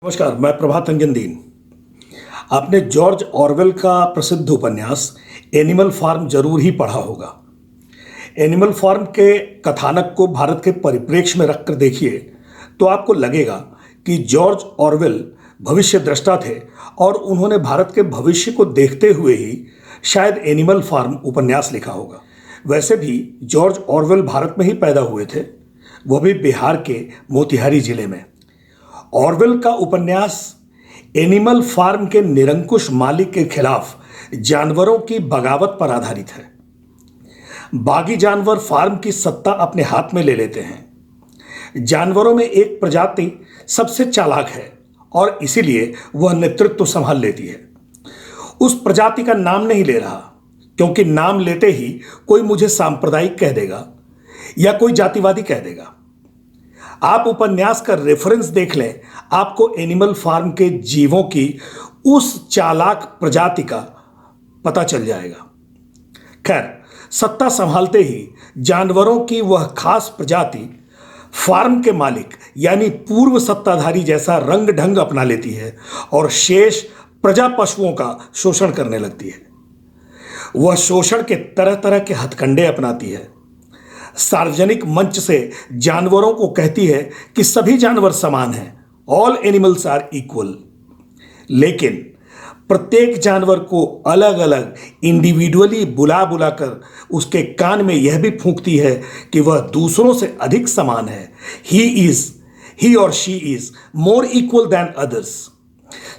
नमस्कार, मैं प्रभात रंजन दीन। आपने जॉर्ज ऑरवेल का प्रसिद्ध उपन्यास एनिमल फार्म जरूर ही पढ़ा होगा। एनिमल फार्म के कथानक को भारत के परिप्रेक्ष्य में रखकर देखिए तो आपको लगेगा कि जॉर्ज ऑरवेल भविष्य दृष्टा थे और उन्होंने भारत के भविष्य को देखते हुए ही शायद एनिमल फार्म उपन्यास लिखा होगा। वैसे भी जॉर्ज ऑरवेल भारत में ही पैदा हुए थे, वह भी बिहार के मोतिहारी जिले में। ऑरवेल का उपन्यास एनिमल फार्म के निरंकुश मालिक के खिलाफ जानवरों की बगावत पर आधारित है। बागी जानवर फार्म की सत्ता अपने हाथ में ले लेते हैं। जानवरों में एक प्रजाति सबसे चालाक है और इसीलिए वह नेतृत्व संभाल लेती है। उस प्रजाति का नाम नहीं ले रहा, क्योंकि नाम लेते ही कोई मुझे सांप्रदायिक कह देगा या कोई जातिवादी कह देगा। आप उपन्यास का रेफरेंस देख लें, आपको एनिमल फार्म के जीवों की उस चालाक प्रजाति का पता चल जाएगा। खैर, सत्ता संभालते ही जानवरों की वह खास प्रजाति फार्म के मालिक यानी पूर्व सत्ताधारी जैसा रंग ढंग अपना लेती है और शेष प्रजा पशुओं का शोषण करने लगती है। वह शोषण के तरह तरह के हथकंडे अपनाती है। सार्वजनिक मंच से जानवरों को कहती है कि सभी जानवर समान हैं, ऑल एनिमल्स आर इक्वल। लेकिन प्रत्येक जानवर को अलग अलग इंडिविजुअली बुला बुलाकर उसके कान में यह भी फूंकती है कि वह दूसरों से अधिक समान है। ही और she is more equal than others.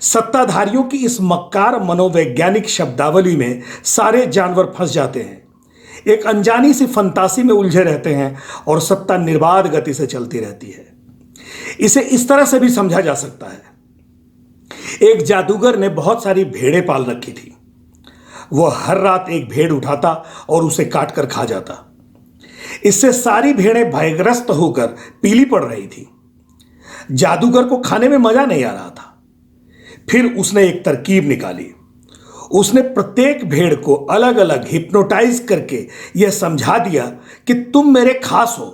सत्ताधारियों की इस मक्कार मनोवैज्ञानिक शब्दावली में सारे जानवर फंस जाते हैं, एक अनजानी सी फंतासी में उलझे रहते हैं और सत्ता निर्बाध गति से चलती रहती है। इसे इस तरह से भी समझा जा सकता है, एक जादूगर ने बहुत सारी भेड़ें पाल रखी थी। वह हर रात एक भेड़ उठाता और उसे काटकर खा जाता। इससे सारी भेड़ें भयग्रस्त होकर पीली पड़ रही थी। जादूगर को खाने में मजा नहीं आ रहा था। फिर उसने एक तरकीब निकाली। उसने प्रत्येक भेड़ को अलग अलग हिप्नोटाइज करके यह समझा दिया कि तुम मेरे खास हो,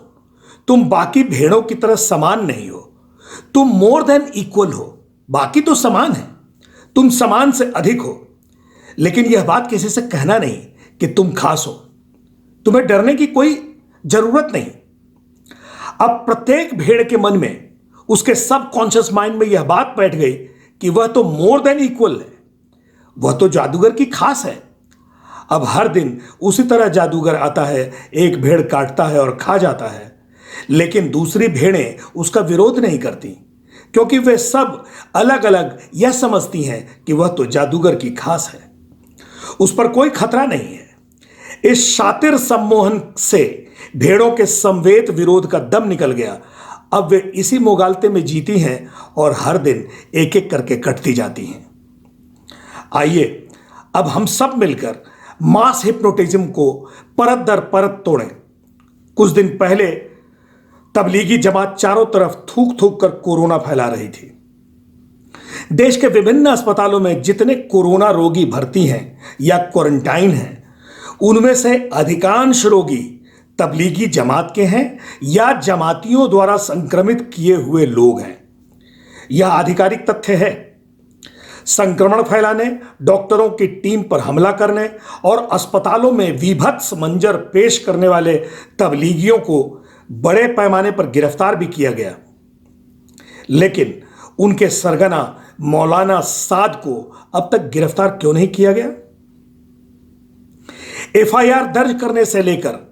तुम बाकी भेड़ों की तरह समान नहीं हो, तुम मोर देन इक्वल हो। बाकी तो समान है, तुम समान से अधिक हो, लेकिन यह बात किसी से कहना नहीं कि तुम खास हो। तुम्हें डरने की कोई जरूरत नहीं। अब प्रत्येक भेड़ के मन में, उसके सबकॉन्शियस माइंड में यह बात बैठ गई कि वह तो मोर देन इक्वल है, वह तो जादूगर की खास है। अब हर दिन उसी तरह जादूगर आता है, एक भेड़ काटता है और खा जाता है, लेकिन दूसरी भेड़ें उसका विरोध नहीं करती, क्योंकि वे सब अलग अलग यह समझती हैं कि वह तो जादूगर की खास है, उस पर कोई खतरा नहीं है। इस शातिर सम्मोहन से भेड़ों के संवेद विरोध का दम निकल गया। अब वे इसी मोगालते में जीती हैं और हर दिन एक एक करके कटती जाती हैं। आइए अब हम सब मिलकर मास हिप्नोटिज्म को परत दर परत तोड़ें। कुछ दिन पहले तबलीगी जमात चारों तरफ थूक थूक कर कोरोना फैला रही थी। देश के विभिन्न अस्पतालों में जितने कोरोना रोगी भर्ती हैं या क्वारंटाइन हैं, उनमें से अधिकांश रोगी तबलीगी जमात के हैं या जमातियों द्वारा संक्रमित किए हुए लोग हैं। यह आधिकारिक तथ्य है। संक्रमण फैलाने, डॉक्टरों की टीम पर हमला करने और अस्पतालों में विभत्स मंजर पेश करने वाले तबलीगियों को बड़े पैमाने पर गिरफ्तार भी किया गया। लेकिन उनके सरगना मौलाना साद को अब तक गिरफ्तार क्यों नहीं किया गया? एफआईआर दर्ज करने से लेकर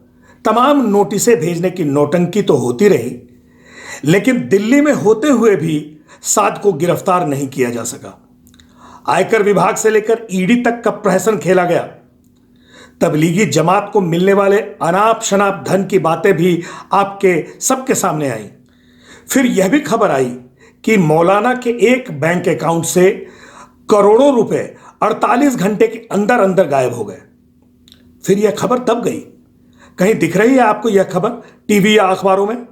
तमाम नोटिसें भेजने की नौटंकी तो होती रही, लेकिन दिल्ली में होते हुए भी साद को गिरफ्तार नहीं किया जा सका। आयकर विभाग से लेकर ईडी तक का प्रहसन खेला गया। तबलीगी जमात को मिलने वाले अनाप शनाप धन की बातें भी आपके सबके सामने आई। फिर यह भी खबर आई कि मौलाना के एक बैंक अकाउंट से करोड़ों रुपए 48 घंटे के अंदर अंदर गायब हो गए। फिर यह खबर दब गई। कहीं दिख रही है आपको यह खबर टीवी या अखबारों में?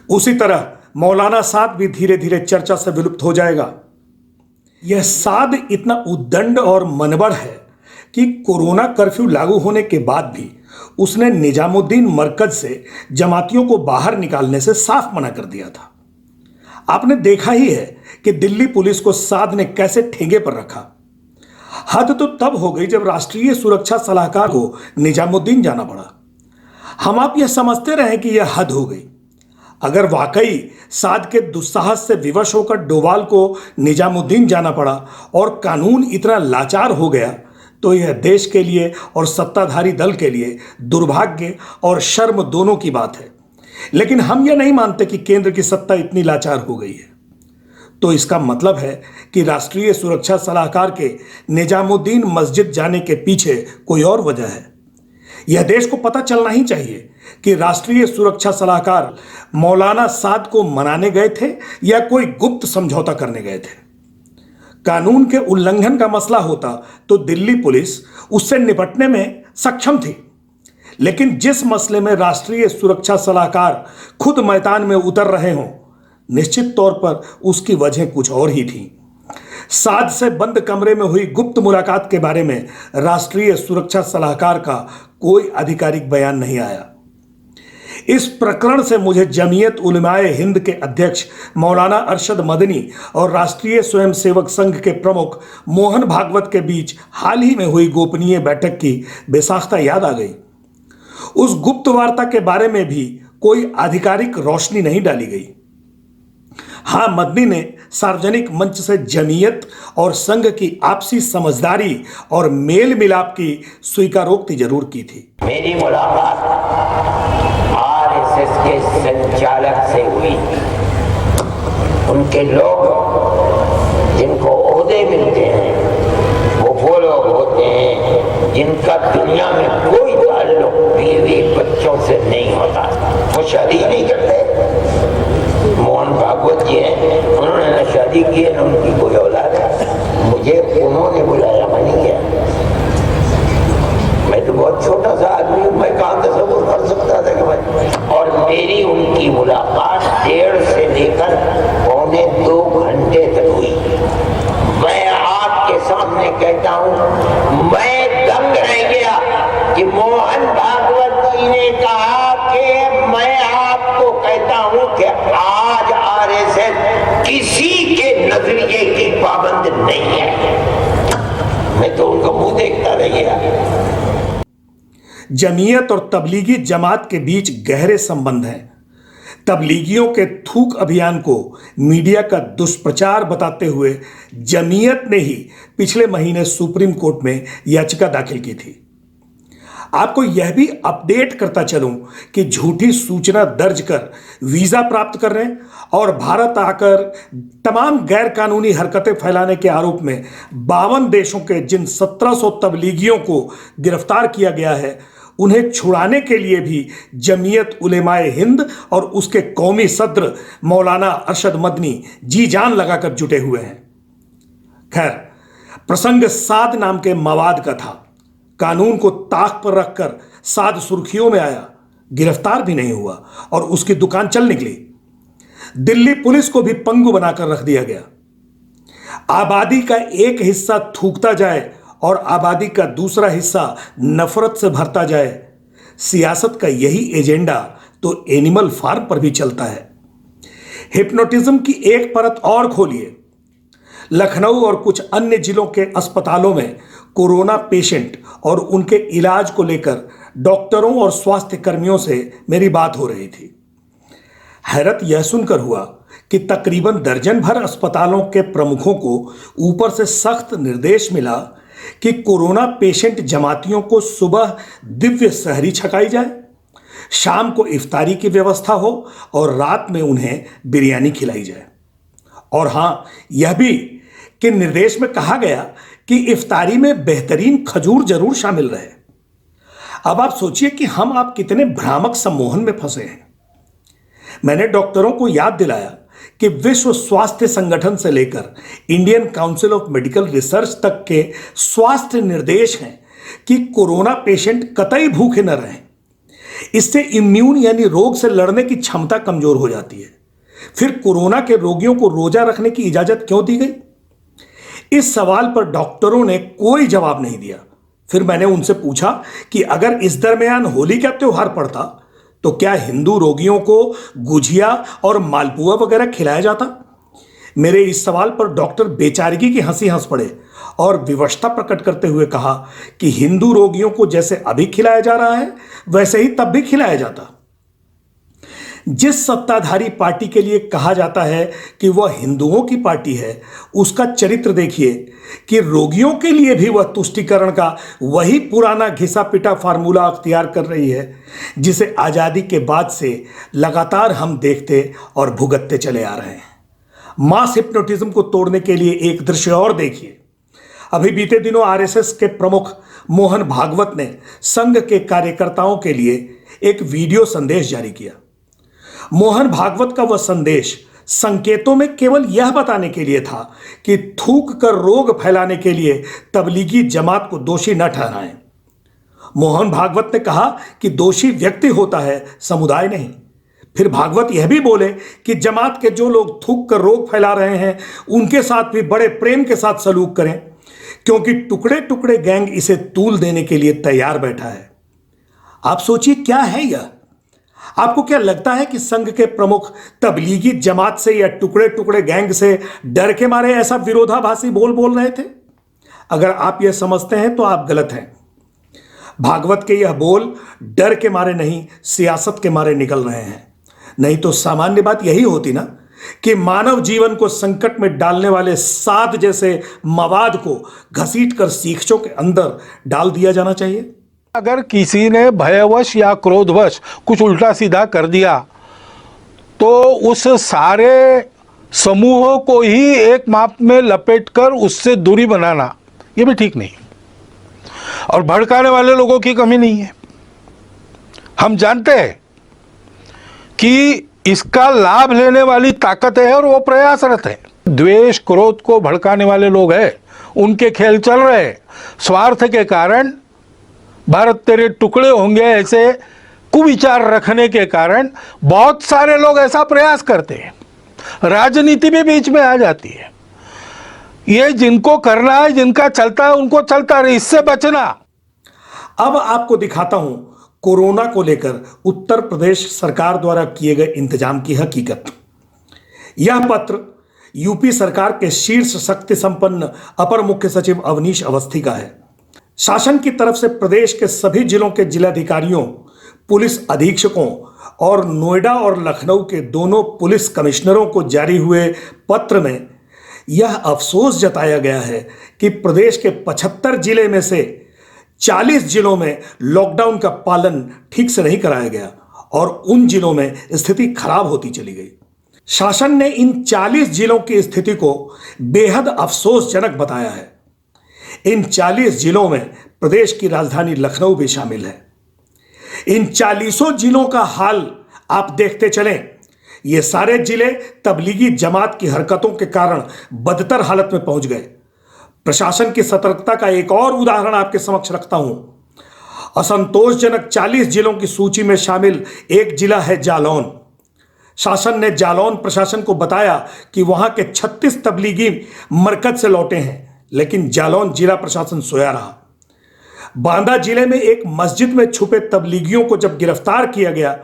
उसी तरह मौलाना साद भी धीरे धीरे चर्चा से विलुप्त हो जाएगा। यह साद इतना उद्दंड और मनबड़ है कि कोरोना कर्फ्यू लागू होने के बाद भी उसने निजामुद्दीन मरकज से जमातियों को बाहर निकालने से साफ मना कर दिया था। आपने देखा ही है कि दिल्ली पुलिस को साध ने कैसे ठेंगे पर रखा। हद तो तब हो गई जब राष्ट्रीय सुरक्षा सलाहकार को निजामुद्दीन जाना पड़ा। हम आप यह समझते रहे कि यह हद हो गई। अगर वाकई साध के दुस्साहस से विवश होकर डोवाल को निजामुद्दीन जाना पड़ा और कानून इतना लाचार हो गया, तो यह देश के लिए और सत्ताधारी दल के लिए दुर्भाग्य और शर्म दोनों की बात है। लेकिन हम यह नहीं मानते कि केंद्र की सत्ता इतनी लाचार हो गई है। तो इसका मतलब है कि राष्ट्रीय सुरक्षा सलाहकार के निजामुद्दीन मस्जिद जाने के पीछे कोई और वजह है। यह देश को पता चलना ही चाहिए कि राष्ट्रीय सुरक्षा सलाहकार मौलाना साद को मनाने गए थे या कोई गुप्त समझौता करने गए थे। कानून के उल्लंघन का मसला होता तो दिल्ली पुलिस उससे निपटने में सक्षम थी। लेकिन जिस मसले में राष्ट्रीय सुरक्षा सलाहकार खुद मैदान में उतर रहे हों, निश्चित तौर पर उसकी वजह कुछ और ही थी। साद से बंद कमरे में हुई गुप्त मुलाकात के बारे में राष्ट्रीय सुरक्षा सलाहकार का कोई आधिकारिक बयान नहीं आया। इस प्रकरण से मुझे जमीयत उलमाए हिंद के अध्यक्ष मौलाना अरशद मदनी और राष्ट्रीय स्वयंसेवक संघ के प्रमुख मोहन भागवत के बीच हाल ही में हुई गोपनीय बैठक की बेसाख्ता याद आ गई। उस गुप्त वार्ता के बारे में भी कोई आधिकारिक रोशनी नहीं डाली गई। हाँ, मदनी ने सार्वजनिक मंच से जमीयत और संघ की आपसी समझदारी और मेल मिलाप की स्वीकारोक्ति जरूर की थी। मेरी मुलाकात आरएसएस के संचालक से हुई। उनके लोग जिनको ओहदे मिलते हैं वो लोग होते हैं जिनका दुनिया में कोई ताल्लुक बीवी बच्चों से नहीं होता। वो शादी नहीं करते। मोहन भागवत जी हैं, उन्होंने न शादी की है न उनकी कोई औलाद है। मुझे उन्होंने बुलाया, मैं नहीं गया। मैं तो बहुत छोटा सा आदमी हूँ, मैं कहाँ तस्वीर कर सकता था कि मैं। और मेरी उनकी मुलाकात 1.5 से लेकर 2.25 घंटे तक हुई। मैं आपके सामने कहता हूँ, मैं दंग रह गया कि मोहन भागवत जी ने कहा कि मैं आपको कहता हूँ कि आज आरएसएस किसी के नजरिए की पाबंद नहीं है। मैं तो उनका मुंह देखता रह गया। जमीयत और तबलीगी जमात के बीच गहरे संबंध हैं। तबलीगियों के थूक अभियान को मीडिया का दुष्प्रचार बताते हुए जमीयत ने ही पिछले महीने सुप्रीम कोर्ट में याचिका दाखिल की थी। आपको यह भी अपडेट करता चलूं कि झूठी सूचना दर्ज कर वीजा प्राप्त करने और भारत आकर तमाम गैर कानूनी हरकतें फैलाने के आरोप में 52 देशों के जिन 1700 तबलीगियों को गिरफ्तार किया गया है, उन्हें छुड़ाने के लिए भी जमीयत उलेमाए हिंद और उसके कौमी सदर मौलाना अरशद मदनी जी जान लगाकर जुटे हुए हैं। खैर, प्रसंग साद नाम के मवाद का था। कानून को ताक पर रखकर साद सुर्खियों में आया, गिरफ्तार भी नहीं हुआ और उसकी दुकान चल निकली। दिल्ली पुलिस को भी पंगु बनाकर रख दिया गया। आबादी का एक हिस्सा थूकता जाए और आबादी का दूसरा हिस्सा नफरत से भरता जाए। सियासत का यही एजेंडा तो एनिमल फार्म पर भी चलता है। हिप्नोटिज्म की एक परत और खोलिए। लखनऊ और कुछ अन्य जिलों के अस्पतालों में कोरोना पेशेंट और उनके इलाज को लेकर डॉक्टरों और स्वास्थ्य कर्मियों से मेरी बात हो रही थी। हैरत यह सुनकर हुआ कि तकरीबन दर्जन भर अस्पतालों के प्रमुखों को ऊपर से सख्त निर्देश मिला कि कोरोना पेशेंट जमातियों को सुबह दिव्य सहरी छकाई जाए, शाम को इफ्तारी की व्यवस्था हो और रात में उन्हें बिरयानी खिलाई जाए। और हां, यह भी कि निर्देश में कहा गया कि इफ्तारी में बेहतरीन खजूर जरूर शामिल रहे। अब आप सोचिए कि हम आप कितने भ्रामक सम्मोहन में फंसे हैं। मैंने डॉक्टरों को याद दिलाया कि विश्व स्वास्थ्य संगठन से लेकर Indian council of medical research तक के स्वास्थ्य निर्देश हैं कि कोरोना पेशेंट कतई भूखे न रहें। इससे इम्यून यानी रोग से लड़ने की क्षमता कमजोर हो जाती है। फिर कोरोना के रोगियों को रोजा रखने की इजाजत क्यों दी गई? इस सवाल पर डॉक्टरों ने कोई जवाब नहीं दिया। फिर मैंने उनसे पूछा कि अगर इस दरमियान होली का त्योहार पड़ता तो क्या हिंदू रोगियों को गुझिया और मालपुआ वगैरह खिलाया जाता? मेरे इस सवाल पर डॉक्टर बेचारगी की हंसी हंस पड़े और विवशता प्रकट करते हुए कहा कि हिंदू रोगियों को जैसे अभी खिलाया जा रहा है वैसे ही तब भी खिलाया जाता। जिस सत्ताधारी पार्टी के लिए कहा जाता है कि वह हिंदुओं की पार्टी है, उसका चरित्र देखिए कि रोगियों के लिए भी वह तुष्टीकरण का वही पुराना घिसा पिटा फार्मूला अख्तियार कर रही है जिसे आज़ादी के बाद से लगातार हम देखते और भुगतते चले आ रहे हैं। मास हिप्नोटिज्म को तोड़ने के लिए एक दृश्य और देखिए। अभी बीते दिनों आरएसएस के प्रमुख मोहन भागवत ने संघ के कार्यकर्ताओं के लिए एक वीडियो संदेश जारी किया। मोहन भागवत का वह संदेश संकेतों में केवल यह बताने के लिए था कि थूक कर रोग फैलाने के लिए तबलीगी जमात को दोषी न ठहराएं। मोहन भागवत ने कहा कि दोषी व्यक्ति होता है, समुदाय नहीं। फिर भागवत यह भी बोले कि जमात के जो लोग थूक कर रोग फैला रहे हैं उनके साथ भी बड़े प्रेम के साथ सलूक करें, क्योंकि टुकड़े टुकड़े गैंग इसे तूल देने के लिए तैयार बैठा है। आप सोचिए क्या है यह? आपको क्या लगता है कि संघ के प्रमुख तबलीगी जमात से या टुकड़े टुकड़े गैंग से डर के मारे ऐसा विरोधाभासी बोल रहे थे? अगर आप यह समझते हैं तो आप गलत हैं। भागवत के यह बोल डर के मारे नहीं, सियासत के मारे निकल रहे हैं। नहीं तो सामान्य बात यही होती ना कि मानव जीवन को संकट में डालने वाले साध जैसे मवाद को घसीटकर सीखचों के अंदर डाल दिया जाना चाहिए। अगर किसी ने भयवश या क्रोधवश कुछ उल्टा सीधा कर दिया तो उस सारे समूह को ही एक माप में लपेटकर उससे दूरी बनाना ये भी ठीक नहीं। और भड़काने वाले लोगों की कमी नहीं है। हम जानते हैं कि इसका लाभ लेने वाली ताकत है और वो प्रयासरत है। द्वेष क्रोध को भड़काने वाले लोग हैं, उनके खेल चल रहे हैं। स्वार्थ के कारण भारत तेरे टुकड़े होंगे ऐसे कुविचार रखने के कारण बहुत सारे लोग ऐसा प्रयास करते हैं। राजनीति भी बीच में आ जाती है। ये जिनको करना है, जिनका चलता है उनको चलता रहे, इससे बचना। अब आपको दिखाता हूं कोरोना को लेकर उत्तर प्रदेश सरकार द्वारा किए गए इंतजाम की हकीकत। यह पत्र यूपी सरकार के शीर्ष शक्ति संपन्न अपर मुख्य सचिव अवनीश अवस्थी का है। शासन की तरफ से प्रदेश के सभी जिलों के जिलाधिकारियों, पुलिस अधीक्षकों और नोएडा और लखनऊ के दोनों पुलिस कमिश्नरों को जारी हुए पत्र में यह अफसोस जताया गया है कि प्रदेश के 75 जिले में से 40 जिलों में लॉकडाउन का पालन ठीक से नहीं कराया गया और उन जिलों में स्थिति खराब होती चली गई। शासन ने इन 40 जिलों की स्थिति को बेहद अफसोसजनक बताया है। इन 40 जिलों में प्रदेश की राजधानी लखनऊ भी शामिल है। इन 40 जिलों का हाल आप देखते चलें। ये सारे जिले तबलीगी जमात की हरकतों के कारण बदतर हालत में पहुंच गए। प्रशासन की सतर्कता का एक और उदाहरण आपके समक्ष रखता हूं। असंतोषजनक 40 जिलों की सूची में शामिल एक जिला है जालौन। शासन ने जालौन प्रशासन को बताया कि वहां के 36 तबलीगी मरकज से लौटे हैं, लेकिन जालौन जिला प्रशासन सोया रहा। बांदा जिले में एक मस्जिद में छुपे तबलीगियों को जब गिरफ्तार किया गया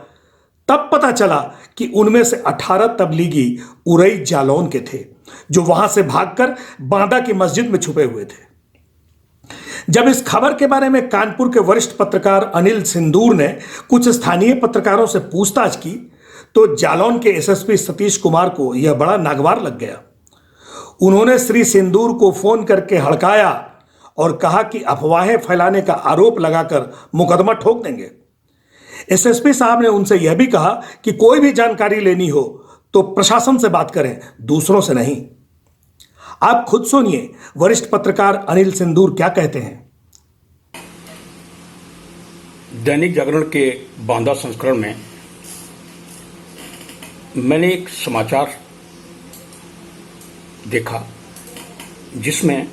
तब पता चला कि उनमें से 18 तबलीगी उरई जालौन के थे, जो वहां से भागकर बांदा की मस्जिद में छुपे हुए थे। जब इस खबर के बारे में कानपुर के वरिष्ठ पत्रकार अनिल सिंदूर ने कुछ स्थानीय पत्रकारों से पूछताछ की तो जालौन के एसएसपी सतीश कुमार को यह बड़ा नागवार लग गया। उन्होंने श्री सिंदूर को फोन करके हड़काया और कहा कि अफवाहें फैलाने का आरोप लगाकर मुकदमा ठोक देंगे। एसएसपी साहब ने उनसे यह भी कहा कि कोई भी जानकारी लेनी हो तो प्रशासन से बात करें, दूसरों से नहीं। आप खुद सुनिए वरिष्ठ पत्रकार अनिल सिंदूर क्या कहते हैं। दैनिक जागरण के बांदा संस्करण में मैंने एक समाचार देखा जिसमें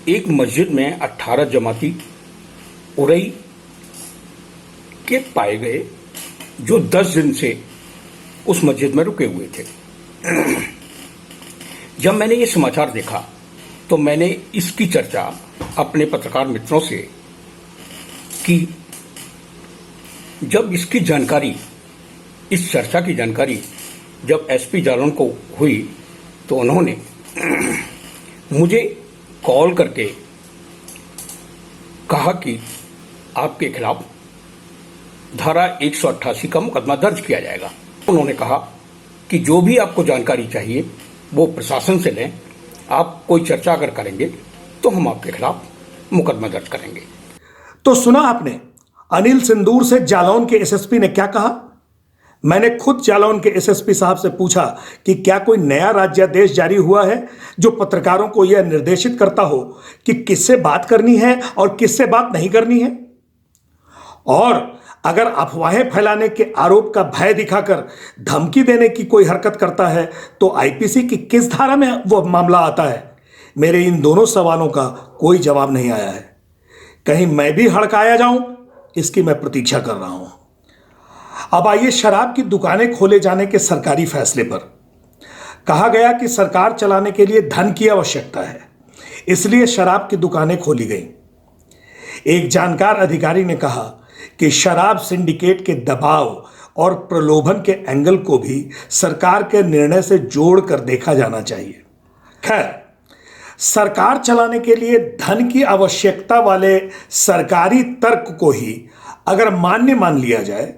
एक मस्जिद में 18 जमाती उरई के पाए गए जो 10 दिन से उस मस्जिद में रुके हुए थे। जब मैंने ये समाचार देखा तो मैंने इसकी चर्चा अपने पत्रकार मित्रों से की। जब इसकी जानकारी, इस चर्चा की जानकारी जब एसपी जालौन को हुई तो उन्होंने मुझे कॉल करके कहा कि आपके खिलाफ धारा 188 का मुकदमा दर्ज किया जाएगा। उन्होंने कहा कि जो भी आपको जानकारी चाहिए वो प्रशासन से लें, आप कोई चर्चा अगर करेंगे तो हम आपके खिलाफ मुकदमा दर्ज करेंगे। तो सुना आपने अनिल सिंदूर से जालौन के एसएसपी ने क्या कहा। मैंने खुद जालौन के एसएसपी साहब से पूछा कि क्या कोई नया राज्यादेश जारी हुआ है जो पत्रकारों को यह निर्देशित करता हो कि किससे बात करनी है और किससे बात नहीं करनी है, और अगर अफवाहें फैलाने के आरोप का भय दिखाकर धमकी देने की कोई हरकत करता है तो आईपीसी की किस धारा में वो मामला आता है। मेरे इन दोनों सवालों का कोई जवाब नहीं आया है। कहीं मैं भी हड़काया जाऊं, इसकी मैं प्रतीक्षा कर रहा हूं। अब आइए शराब की दुकानें खोले जाने के सरकारी फैसले पर। कहा गया कि सरकार चलाने के लिए धन की आवश्यकता है, इसलिए शराब की दुकानें खोली गई। एक जानकार अधिकारी ने कहा कि शराब सिंडिकेट के दबाव और प्रलोभन के एंगल को भी सरकार के निर्णय से जोड़कर देखा जाना चाहिए। खैर, सरकार चलाने के लिए धन की आवश्यकता वाले सरकारी तर्क को ही अगर मान्य मान लिया जाए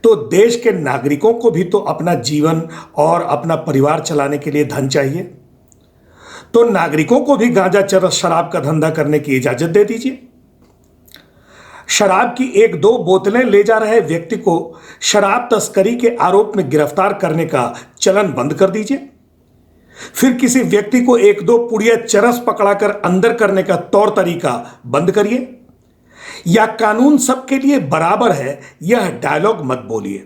तो देश के नागरिकों को भी तो अपना जीवन और अपना परिवार चलाने के लिए धन चाहिए। तो नागरिकों को भी गांजा चरस शराब का धंधा करने की इजाजत दे दीजिए। शराब की 1-2 बोतलें ले जा रहे व्यक्ति को शराब तस्करी के आरोप में गिरफ्तार करने का चलन बंद कर दीजिए। फिर किसी व्यक्ति को 1-2 पुड़िया चरस पकड़ाकर अंदर करने का तौर तरीका बंद करिए। या कानून सबके लिए बराबर है, यह डायलॉग मत बोलिए।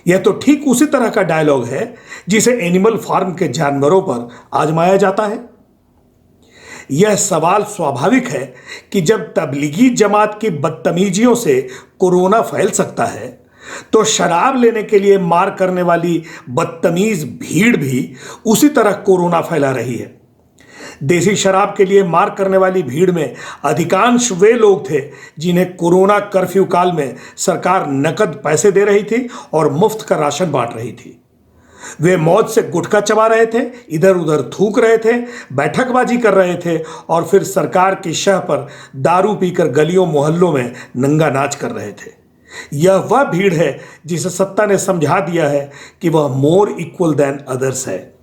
यह तो ठीक उसी तरह का डायलॉग है जिसे एनिमल फार्म के जानवरों पर आजमाया जाता है। यह सवाल स्वाभाविक है कि जब तबलीगी जमात की बदतमीजियों से कोरोना फैल सकता है तो शराब लेने के लिए मार करने वाली बदतमीज भीड़ भी उसी तरह कोरोना फैला रही है। देसी शराब के लिए मार करने वाली भीड़ में अधिकांश वे लोग थे जिन्हें कोरोना कर्फ्यू काल में सरकार नकद पैसे दे रही थी और मुफ्त का राशन बांट रही थी। वे मौज से गुटखा चबा रहे थे, इधर उधर थूक रहे थे, बैठकबाजी कर रहे थे और फिर सरकार की शह पर दारू पीकर गलियों मोहल्लों में नंगा नाच कर रहे थे। यह वह भीड़ है जिसे सत्ता ने समझा दिया है कि वह मोर इक्वल देन अदर्स है।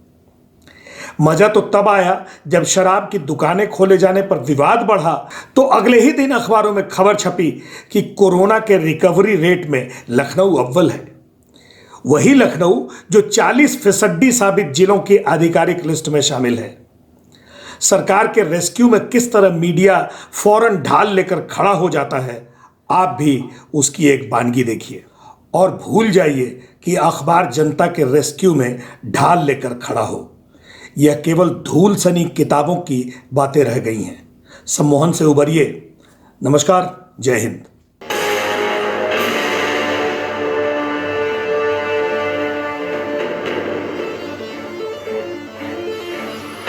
मजा तो तब आया जब शराब की दुकानें खोले जाने पर विवाद बढ़ा तो अगले ही दिन अखबारों में खबर छपी कि कोरोना के रिकवरी रेट में लखनऊ अव्वल है। वही लखनऊ जो 40% साबित जिलों की आधिकारिक लिस्ट में शामिल है। सरकार के रेस्क्यू में किस तरह मीडिया फौरन ढाल लेकर खड़ा हो जाता है, आप भी उसकी एक वानगी देखिए और भूल जाइए कि अखबार जनता के रेस्क्यू में ढाल लेकर खड़ा हो। यह केवल धूल सनी किताबों की बातें रह गई हैं। सम्मोहन से उबरिए। नमस्कार, जय हिंद।